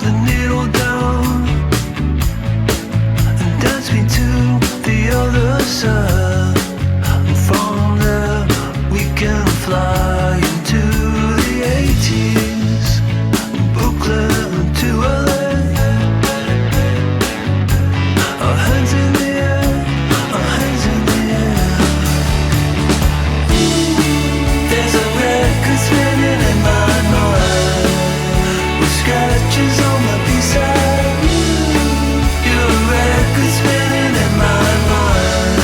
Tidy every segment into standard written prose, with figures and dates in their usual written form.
the needle down and dance me to the other side. And from there we can fly into the 80s, Brooklyn to LA. Our hands in the air, our hands in the air. There's a record spinning in my mind, with scratches on my B-side. You're a record spinning in my mind.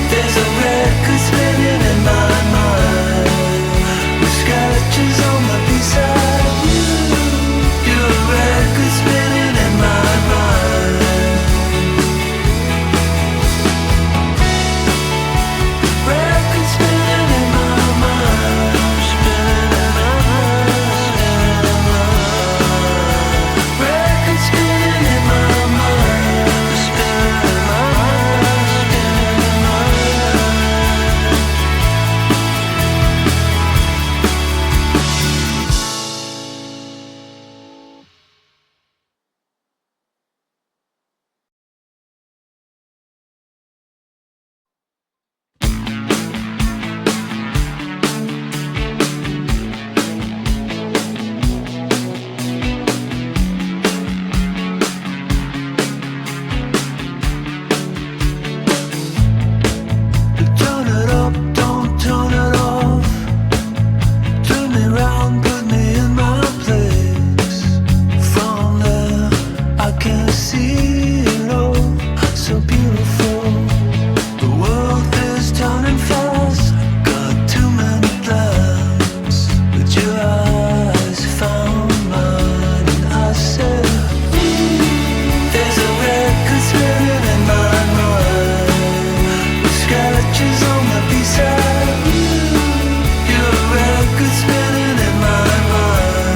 There's a record spinning in my mind, with scratches on my B-side. You're a record spinning in my mind. Record spinning in my mind, spinning in my mind. Record spinning in my mind, spinning in my mind, spinning in my mind. Turn it up, don't turn it off. Turn me round, put me in my place. From there, I can see it all, so beautiful. The world is turning fast. Got too many plans, but your eyes found mine, and I said, there's a record spinning in my mind, with scratches on my B-side. You're a record spinning in my mind.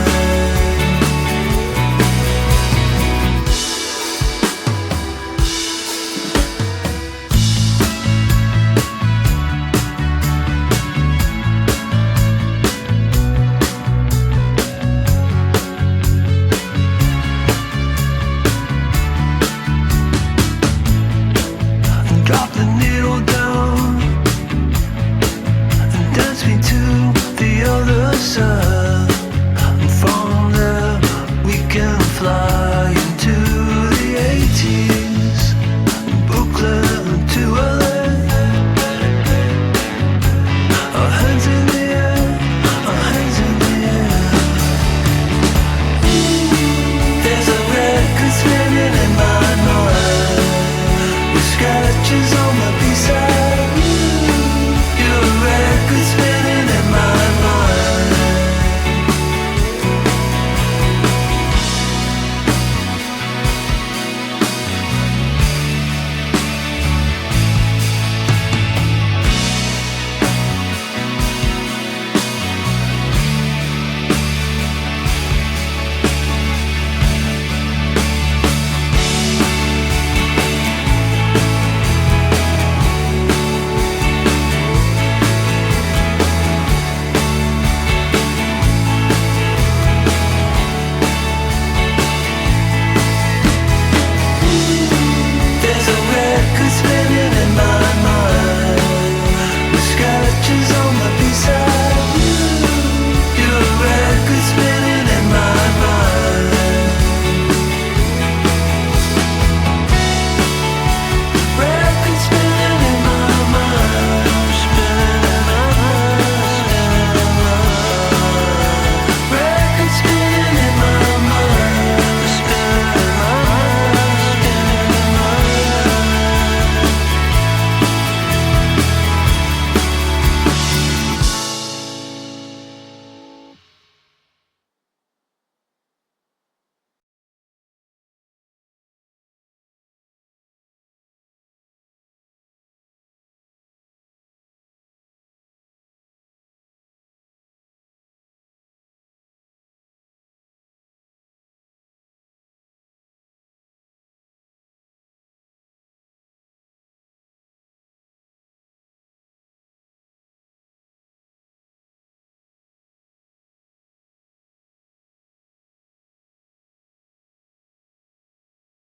And drop the needle down and dance me to the other side.